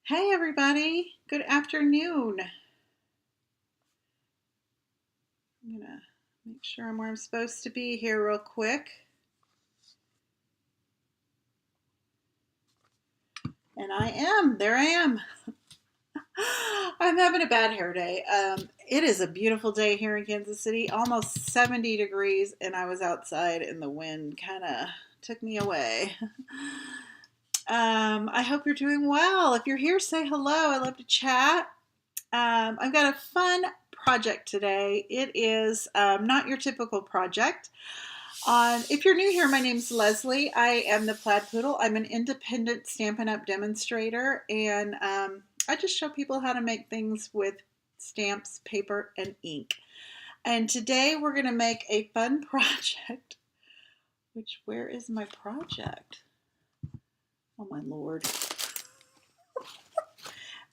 Hey everybody, good afternoon. I'm gonna make sure I'm where I'm supposed to be here real quick. And I am, there I am. I'm having a bad hair day. It is a beautiful day here in Kansas City, almost 70 degrees, and I was outside and the wind kind of took me away. I hope you're doing well. If you're here, say hello. I love to chat. I've got a fun project today. It is not your typical project. If you're new here, my name's Leslie. I am the Plaid Poodle. I'm an independent Stampin' Up! Demonstrator, and I just show people how to make things with stamps, paper, and ink. And today we're going to make a fun project, where is my project? Oh my Lord.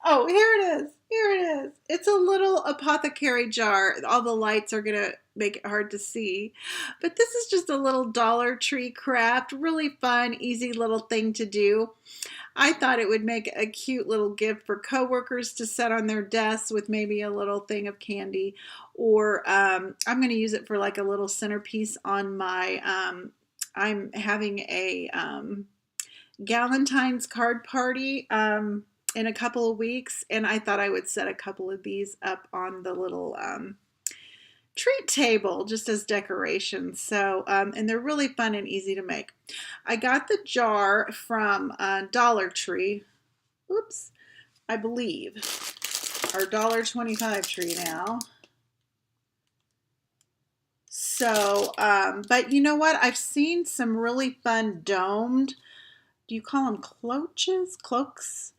Oh, here it is. Here it is. It's a little apothecary jar. All the lights are going to make it hard to see. But this is just a little Dollar Tree craft. Really fun, easy little thing to do. I thought it would make a cute little gift for coworkers to set on their desks with maybe a little thing of candy. Or I'm going to use it for like a little centerpiece on my, I'm having a Valentine's card party in a couple of weeks, and I thought I would set a couple of these up on the little treat table just as decorations. So, and they're really fun and easy to make. I got the jar from Dollar Tree. Oops, I believe our $1.25 tree now. So, but you know what? I've seen some really fun domed, do you call them cloaks?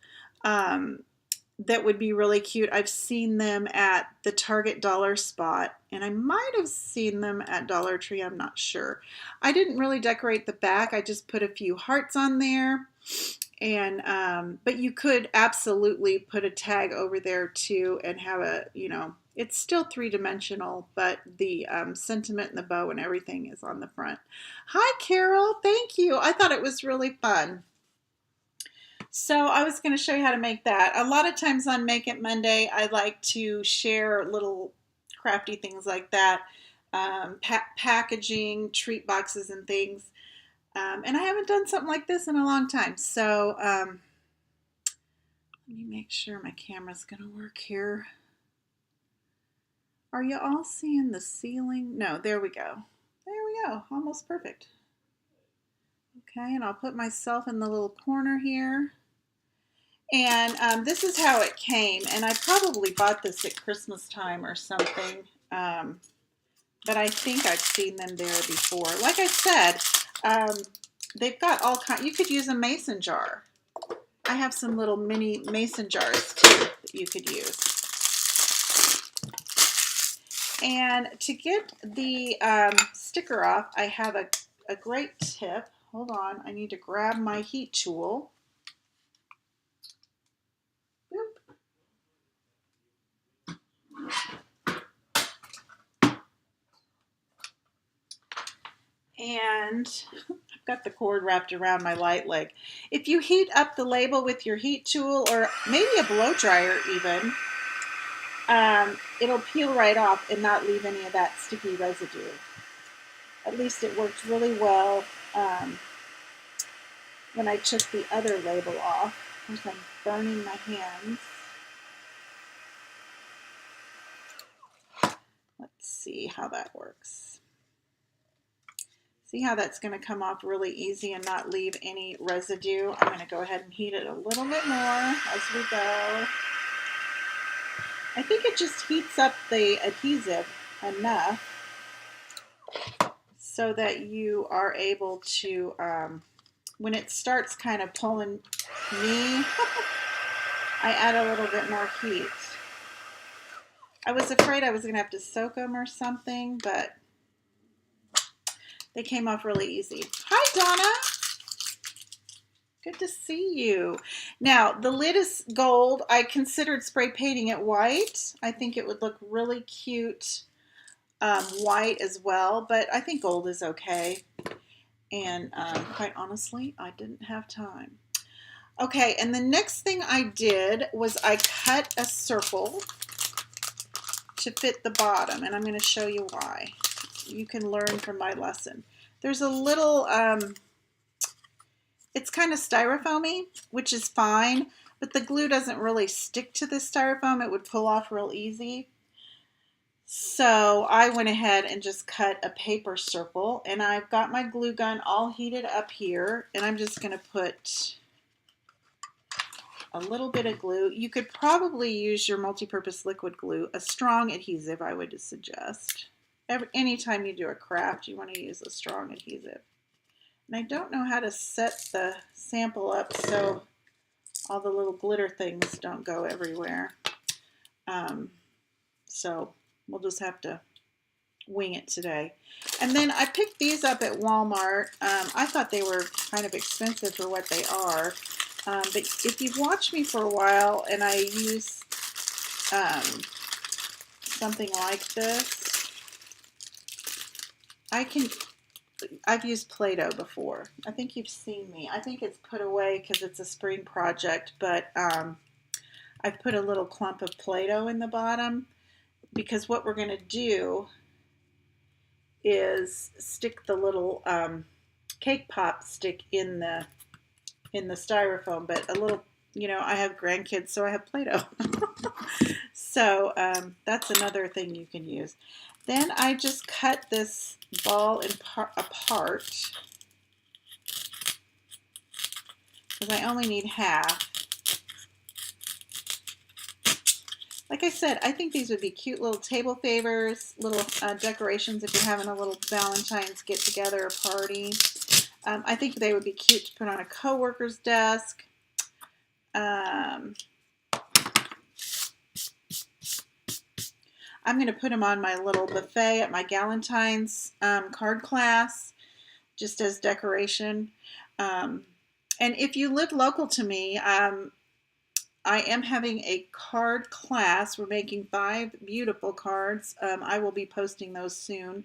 That would be really cute. I've seen them at the Target Dollar Spot, and I might have seen them at Dollar Tree. I'm not sure. I didn't really decorate the back. I just put a few hearts on there, and but you could absolutely put a tag over there too and have a, it's still three-dimensional, but the sentiment and the bow and everything is on the front. Hi, Carol. Thank you. I thought it was really fun. So I was going to show you how to make that. A lot of times on Make It Monday, I like to share little crafty things like that, packaging, treat boxes and things. And I haven't done something like this in a long time. So let me make sure my camera's going to work here. Are you all seeing the ceiling? No, there we go. There we go. Almost perfect. Okay, and I'll put myself in the little corner here. And this is how it came. And I probably bought this at Christmas time or something. But I think I've seen them there before. Like I said, they've got all kinds. You could use a mason jar. I have some little mini mason jars too that you could use. And to get the sticker off, I have a great tip. Hold on, I need to grab my heat tool. And I've got the cord wrapped around my light leg. If you heat up the label with your heat tool or maybe a blow dryer even, it'll peel right off and not leave any of that sticky residue. At least it worked really well when I took the other label off. I think I'm burning my hands. Let's see how that works. See how that's going to come off really easy and not leave any residue. I'm going to go ahead and heat it a little bit more as we go. I think it just heats up the adhesive enough so that you are able to, when it starts kind of pulling me, I add a little bit more heat. I was afraid I was going to have to soak them or something, but they came off really easy. Hi, Donna. Good to see you. Now, the lid is gold. I considered spray painting it white. I think it would look really cute white as well, but I think gold is okay. And quite honestly, I didn't have time. Okay, and the next thing I did was I cut a circle to fit the bottom, and I'm going to show you why. You can learn from my lesson. There's a little, it's kind of styrofoamy, which is fine, but the glue doesn't really stick to the styrofoam. It would pull off real easy. So I went ahead and just cut a paper circle, and I've got my glue gun all heated up here, and I'm just going to put a little bit of glue. You could probably use your multi-purpose liquid glue, a strong adhesive I would suggest. Anytime you do a craft, you want to use a strong adhesive. And I don't know how to set the sample up so all the little glitter things don't go everywhere. So we'll just have to wing it today. And then I picked these up at Walmart. I thought they were kind of expensive for what they are. But if you've watched me for a while and I use something like this, I've used Play-Doh before. I think you've seen me. I think it's put away because it's a spring project, but I've put a little clump of Play-Doh in the bottom because what we're going to do is stick the little cake pop stick in the styrofoam, but a little, I have grandkids, so I have Play-Doh. So that's another thing you can use. Then I just cut this ball apart because I only need half. Like I said, I think these would be cute little table favors, little decorations if you're having a little Valentine's get-together or party. I think they would be cute to put on a coworker's desk. I'm going to put them on my little buffet at my Valentine's card class, just as decoration. And if you live local to me, I am having a card class. We're making 5 beautiful cards. I will be posting those soon.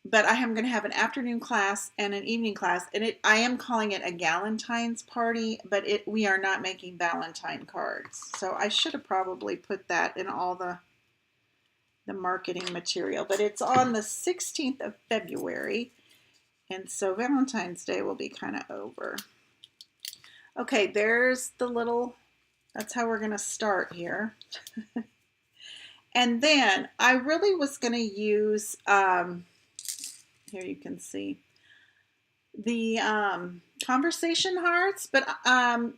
But I am going to have an afternoon class and an evening class, and I am calling it a Galentine's party, but we are not making Valentine cards. So I should have probably put that in all the marketing material. But it's on the 16th of February, and so Valentine's Day will be kind of over. Okay, there's the little, that's how we're going to start here. And then I really was going to use, here you can see, the conversation hearts, but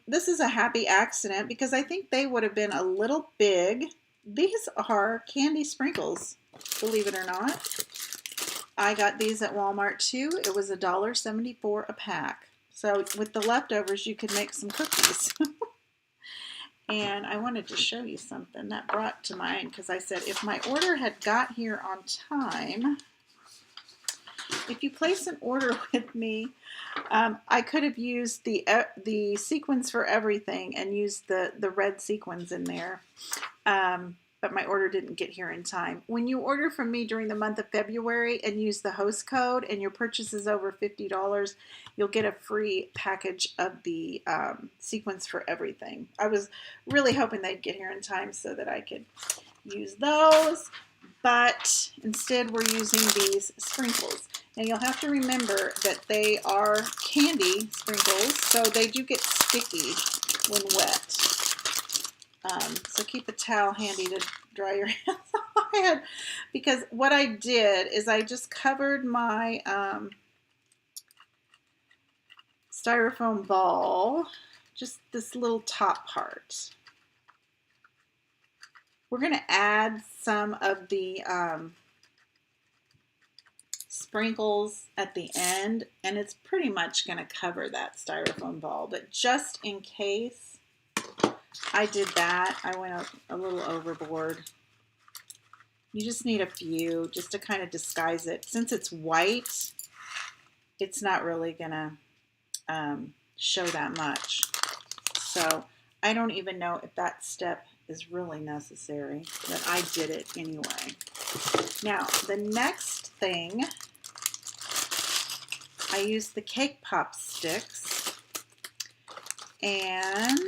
this is a happy accident because I think they would have been a little big. These are candy sprinkles, believe it or not. I got these at Walmart too. It was $1.74 a pack. So with the leftovers, you could make some cookies. And I wanted to show you something that brought to mind because I said if my order had got here on time, if you place an order with me, I could have used the sequins for everything and used the red sequins in there. But my order didn't get here in time. When you order from me during the month of February and use the host code and your purchase is over $50, you'll get a free package of the sequins for everything. I was really hoping they'd get here in time so that I could use those, but instead we're using these sprinkles. Now you'll have to remember that they are candy sprinkles, so they do get sticky when wet. So keep a towel handy to dry your hands. Because what I did is I just covered my styrofoam ball, just this little top part. We're going to add some of the sprinkles at the end, and it's pretty much going to cover that styrofoam ball, but just in case I did that, I went a little overboard. You just need a few just to kind of disguise it. Since it's white, it's not really going to show that much. So I don't even know if that step is really necessary, but I did it anyway. Now, the next thing I used the cake pop sticks, and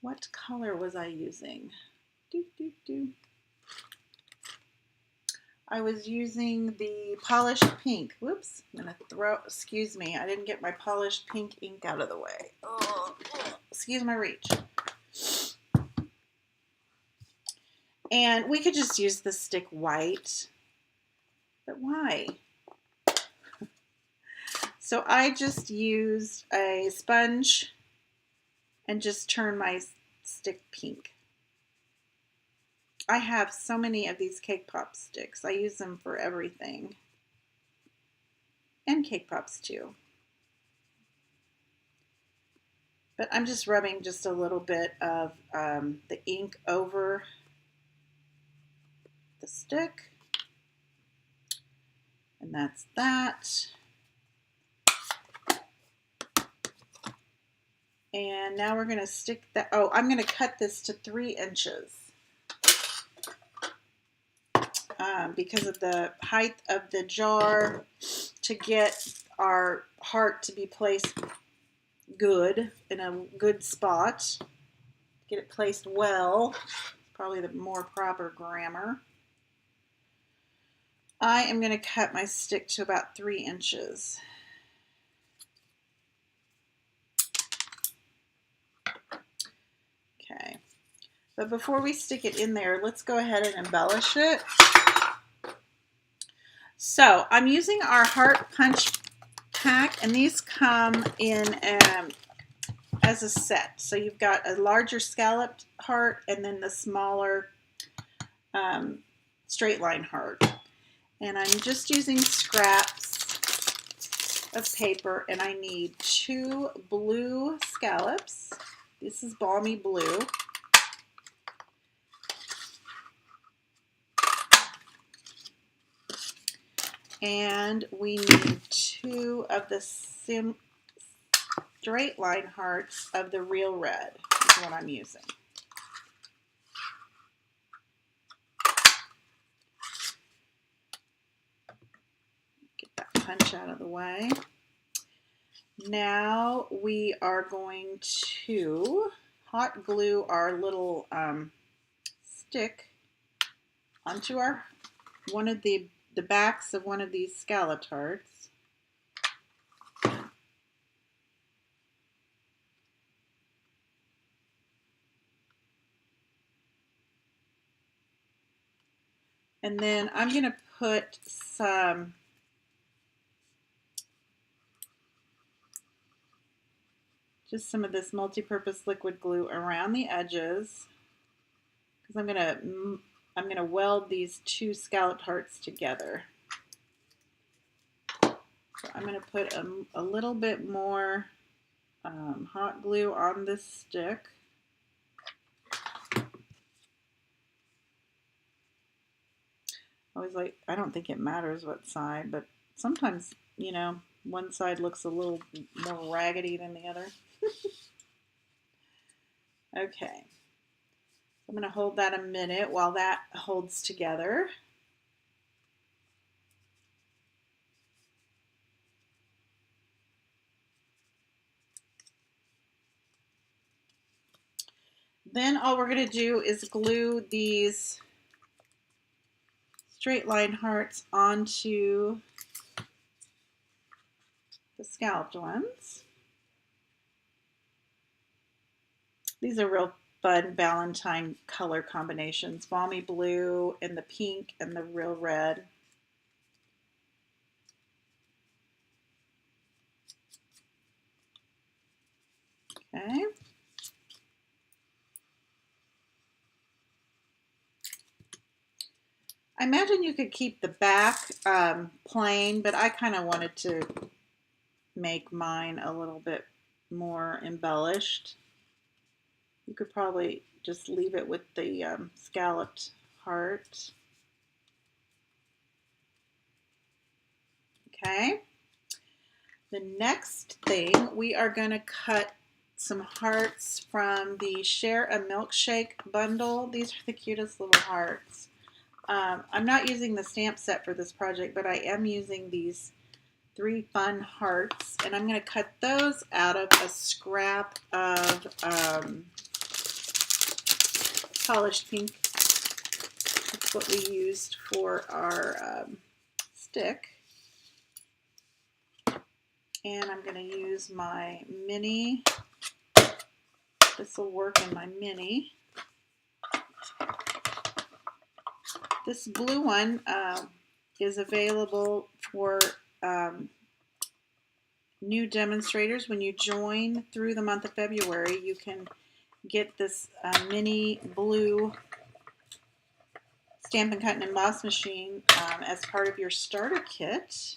what color was I using? I was using the polished pink. Whoops, I'm gonna excuse me, I didn't get my polished pink ink out of the way. Oh, excuse my reach. And we could just use the stick white, but why? So I just used a sponge and just turned my stick pink. I have so many of these cake pop sticks. I use them for everything. And cake pops too. But I'm just rubbing just a little bit of the ink over the stick. And that's that. And now we're going to stick that. Oh, I'm going to cut this to 3 inches. Because of the height of the jar, to get our heart to be placed good, in a good spot, get it placed well, probably the more proper grammar. I am going to cut my stick to about 3 inches. Okay, but before we stick it in there, let's go ahead and embellish it. So I'm using our heart punch pack, and these come in as a set. So you've got a larger scalloped heart and then the smaller straight line heart. And I'm just using scraps of paper, and I need 2 blue scallops. This is balmy blue. And we need 2 of the straight line hearts of the real red, is what I'm using. Get that punch out of the way. Now we are going to hot glue our little stick onto one of the backs of one of these scalloped hearts. And then I'm going to put some of this multi-purpose liquid glue around the edges, because I'm going to weld these 2 scalloped hearts together. So I'm going to put a little bit more hot glue on this stick. I don't think it matters what side, but sometimes, you know, one side looks a little more raggedy than the other. Okay, I'm going to hold that a minute while that holds together. Then all we're going to do is glue these straight line hearts onto the scalloped ones. These are real fun Valentine color combinations. Balmy blue and the pink and the real red. Okay. I imagine you could keep the back plain, but I kind of wanted to make mine a little bit more embellished. You could probably just leave it with the scalloped heart. Okay. The next thing, we are going to cut some hearts from the Share a Milkshake bundle. These are the cutest little hearts. I'm not using the stamp set for this project, but I am using these 3 fun hearts, and I'm going to cut those out of a scrap of polished pink. That's what we used for our stick. And I'm going to use my mini. This will work in my mini. This blue one is available for new demonstrators. When you join through the month of February, you can get this mini blue Stampin' Cut and Emboss machine as part of your starter kit.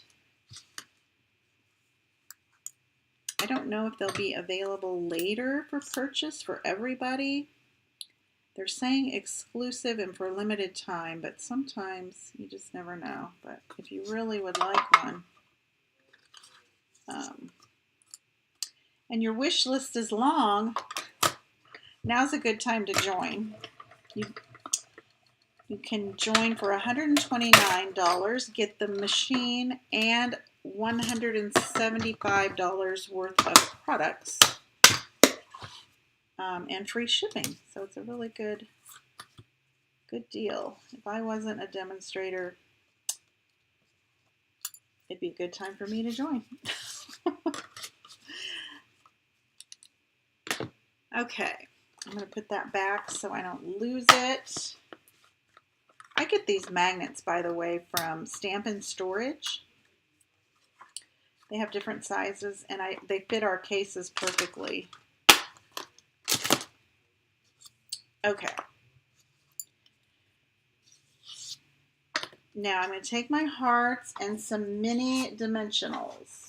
I don't know if they'll be available later for purchase for everybody. They're saying exclusive and for limited time, but sometimes you just never know. But if you really would like one, and your wish list is long, now's a good time to join. You can join for $129, get the machine and $175 worth of products and free shipping. So it's a really good deal. If I wasn't a demonstrator, it'd be a good time for me to join. Okay, I'm going to put that back so I don't lose it. I get these magnets, by the way, from Stampin' Storage. They have different sizes, and they fit our cases perfectly. Okay. Now I'm going to take my hearts and some mini dimensionals.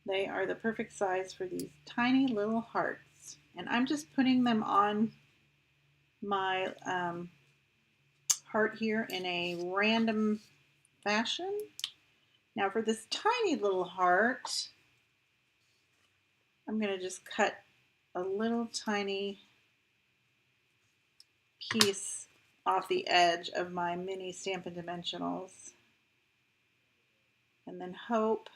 They are the perfect size for these tiny little hearts. And I'm just putting them on my heart here in a random fashion. Now for this tiny little heart, I'm going to just cut a little tiny piece off the edge of my mini Stampin' Dimensionals. And then hope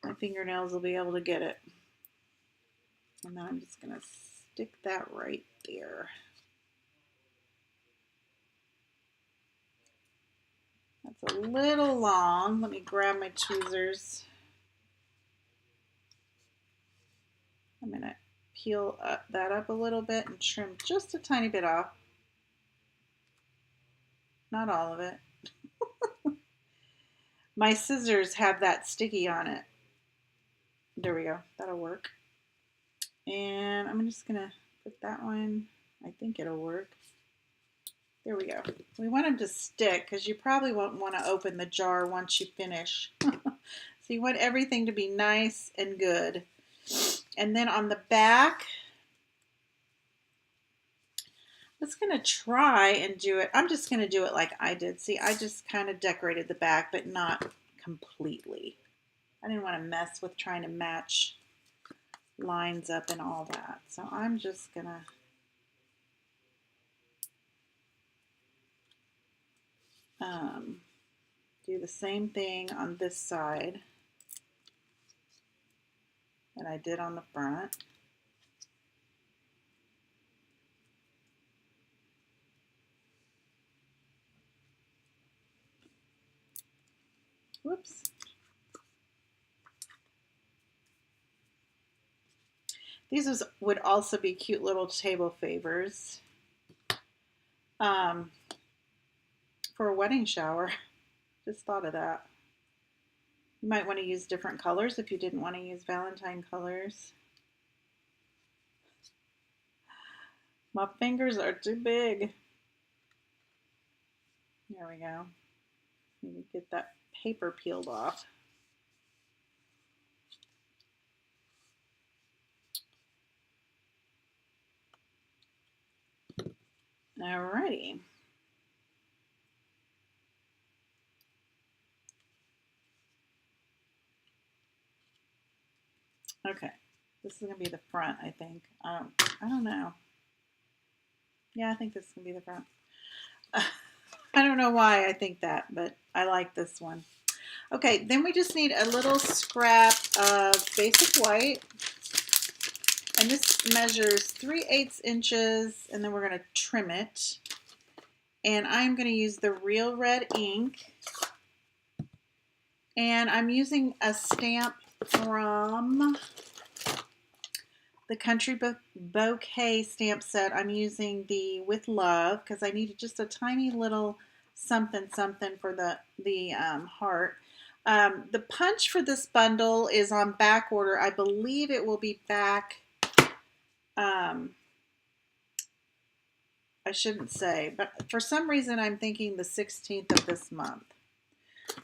my fingernails will be able to get it. And then I'm just going to stick that right there. That's a little long. Let me grab my tweezers. I'm going to peel that up a little bit and trim just a tiny bit off. Not all of it. My scissors have that sticky on it. There we go. That'll work. And I'm just going to put that one. I think it'll work. There we go. We want them to stick because you probably won't want to open the jar once you finish. So you want everything to be nice and good. And then on the back, I'm just going to try and do it. I'm just going to do it like I did. See, I just kind of decorated the back, but not completely. I didn't want to mess with trying to match lines up and all that. So I'm just going to do the same thing on this side that I did on the front. Whoops. These would also be cute little table favors for a wedding shower. Just thought of that. You might want to use different colors if you didn't want to use Valentine colors. My fingers are too big. There we go. Maybe get that paper peeled off. Alrighty. Okay, this is gonna be the front, I think. I don't know. Yeah, I think this is gonna be the front. I don't know why I think that, but I like this one. Okay, then we just need a little scrap of basic white. And this measures 3/8 inches, and then we're going to trim it. And I'm going to use the Real Red ink. And I'm using a stamp from the Country Bouquet stamp set. I'm using the With Love because I needed just a tiny little something for the heart. The punch for this bundle is on back order. I believe it will be back. I shouldn't say, but for some reason I'm thinking the 16th of this month.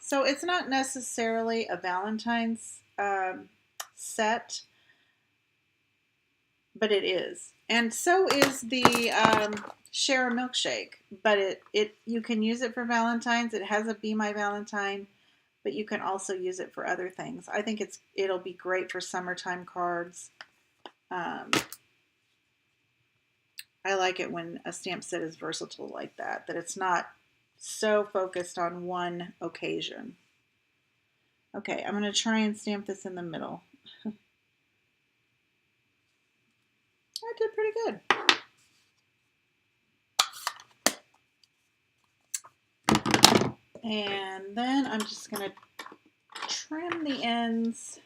So it's not necessarily a Valentine's set, but it is. And so is the Share a Milkshake, but you can use it for Valentine's. It has a Be My Valentine, but you can also use it for other things. I think it'll be great for summertime cards. I like it when a stamp set is versatile like that it's not so focused on one occasion. Okay, I'm going to try and stamp this in the middle. I did pretty good. And then I'm just going to trim the ends.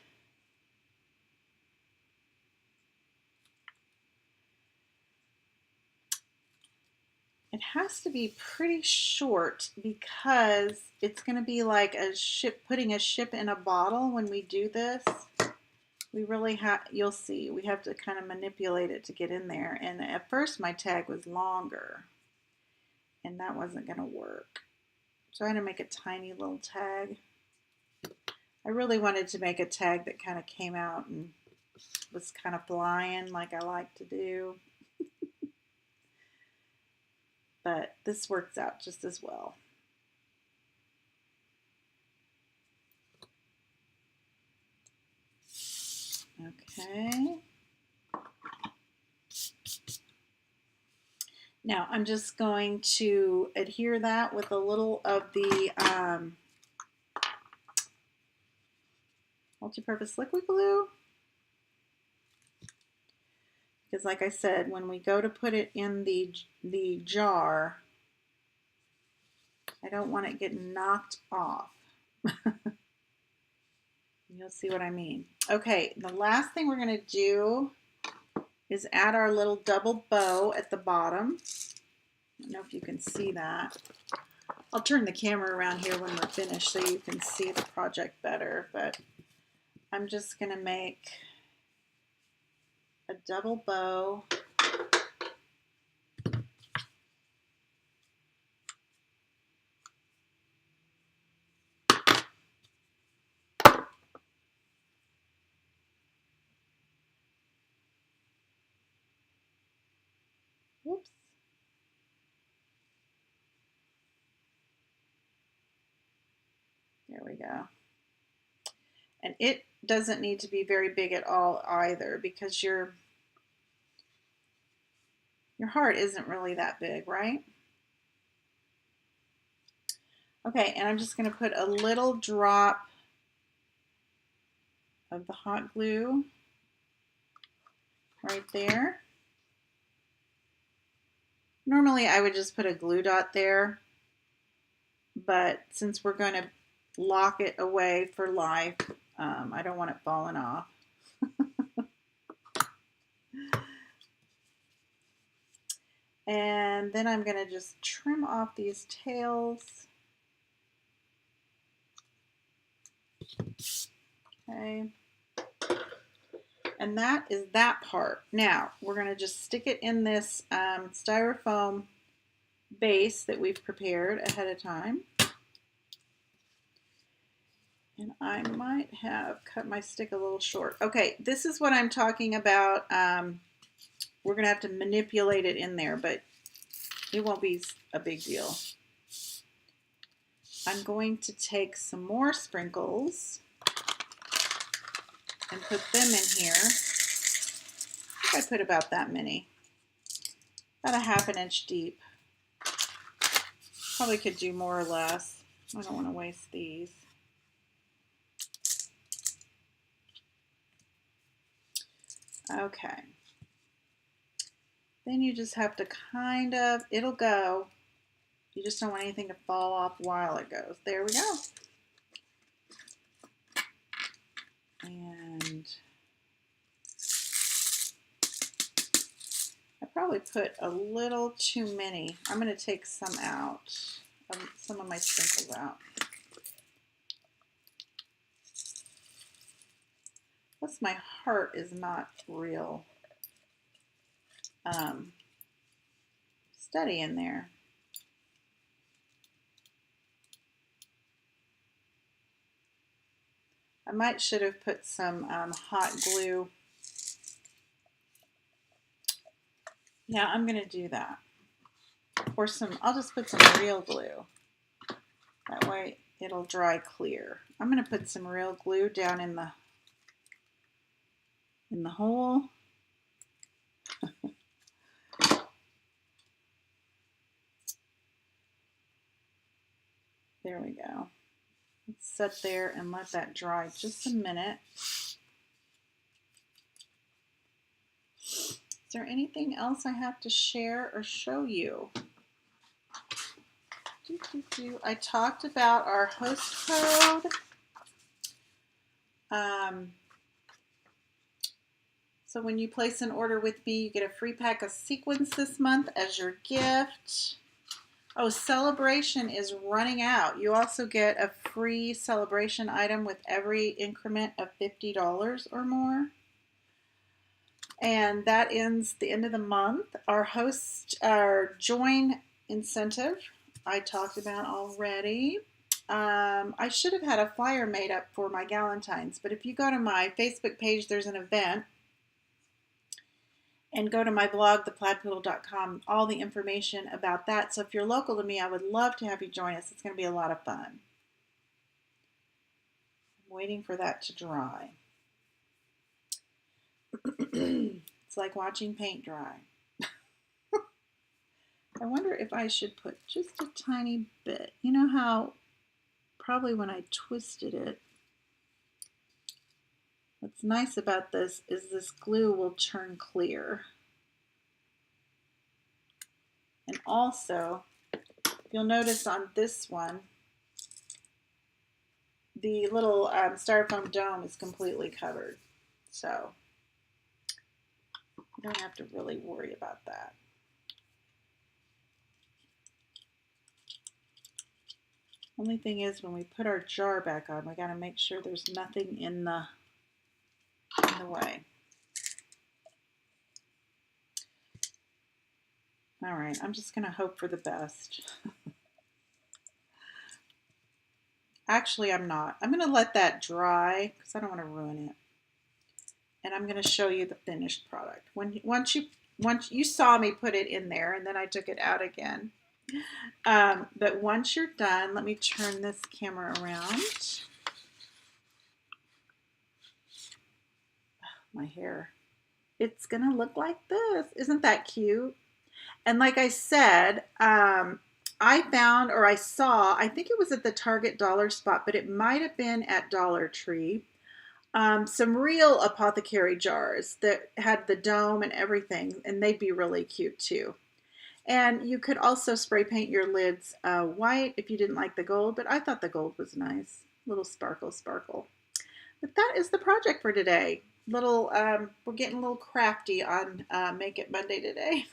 It has to be pretty short because it's going to be like putting a ship in a bottle when we do this. We really you'll see, we have to kind of manipulate it to get in there. And at first my tag was longer and that wasn't going to work. So I had to make a tiny little tag. I really wanted to make a tag that kind of came out and was kind of flying like I like to do. But this works out just as well. Okay. Now I'm just going to adhere that with a little of the multi-purpose liquid glue. Because like I said, when we go to put it in the jar, I don't want it getting knocked off. You'll see what I mean. Okay, the last thing we're going to do is add our little double bow at the bottom. I don't know if you can see that. I'll turn the camera around here when we're finished so you can see the project better, but I'm just going to make a double bow. Whoops. There we go. And it doesn't need to be very big at all either because your heart isn't really that big, right? Okay, and I'm just going to put a little drop of the hot glue right there. Normally I would just put a glue dot there, but since we're going to lock it away for life, I don't want it falling off. And then I'm going to just trim off these tails. Okay. And that is that part. Now, we're going to just stick it in this styrofoam base that we've prepared ahead of time. And I might have cut my stick a little short. Okay, this is what I'm talking about. We're going to have to manipulate it in there, but it won't be a big deal. I'm going to take some more sprinkles and put them in here. I think I put about that many. About a ½ inch deep. Probably could do more or less. I don't want to waste these. Okay. Then you just have to kind of, it'll go. You just don't want anything to fall off while it goes. There we go. And I probably put a little too many. I'm going to take some out, some of my sprinkles out. Plus my heart is not real steady in there. I should have put some hot glue. Yeah, I'm going to do that. Or I'll just put some real glue. That way it'll dry clear. I'm going to put some real glue down in the hole. There we go. Let's set there and let that dry just a minute. Is there anything else I have to share or show you? I talked about our host code. So when you place an order with me, you get a free pack of sequins this month as your gift. Oh, celebration is running out. You also get a free celebration item with every increment of $50 or more. And that ends the end of the month. Our join incentive, I talked about already. I should have had a flyer made up for my Galentine's, but if you go to my Facebook page, there's an event. And go to my blog, theplaidpoodle.com, all the information about that. So if you're local to me, I would love to have you join us. It's going to be a lot of fun. I'm waiting for that to dry. It's like watching paint dry. I wonder if I should put just a tiny bit. You know how probably when I twisted it, what's nice about this is this glue will turn clear. And also, you'll notice on this one, the little styrofoam dome is completely covered. So you don't have to really worry about that. Only thing is when we put our jar back on, we got to make sure there's nothing in the way. All right, I'm just going to hope for the best. Actually, I'm not. I'm going to let that dry because I don't want to ruin it. And I'm going to show you the finished product. Once you saw me put it in there, and then I took it out again. But once you're done, let me turn this camera around. My hair. It's going to look like this. Isn't that cute? And like I said, I found, or I saw, I think it was at the Target dollar spot, but it might have been at Dollar Tree, some real apothecary jars that had the dome and everything, and they'd be really cute too. And you could also spray paint your lids white if you didn't like the gold, but I thought the gold was nice. Little sparkle, sparkle. But that is the project for today. We're getting a little crafty on Make It Monday today.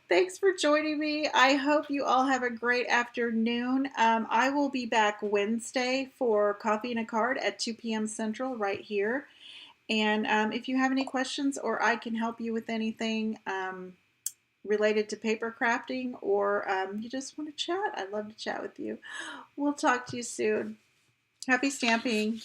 Thanks for joining me. I hope you all have a great afternoon. I will be back Wednesday for Coffee and a Card at 2 p.m. Central right here. And if you have any questions or I can help you with anything related to paper crafting or you just want to chat, I'd love to chat with you. We'll talk to you soon. Happy stamping.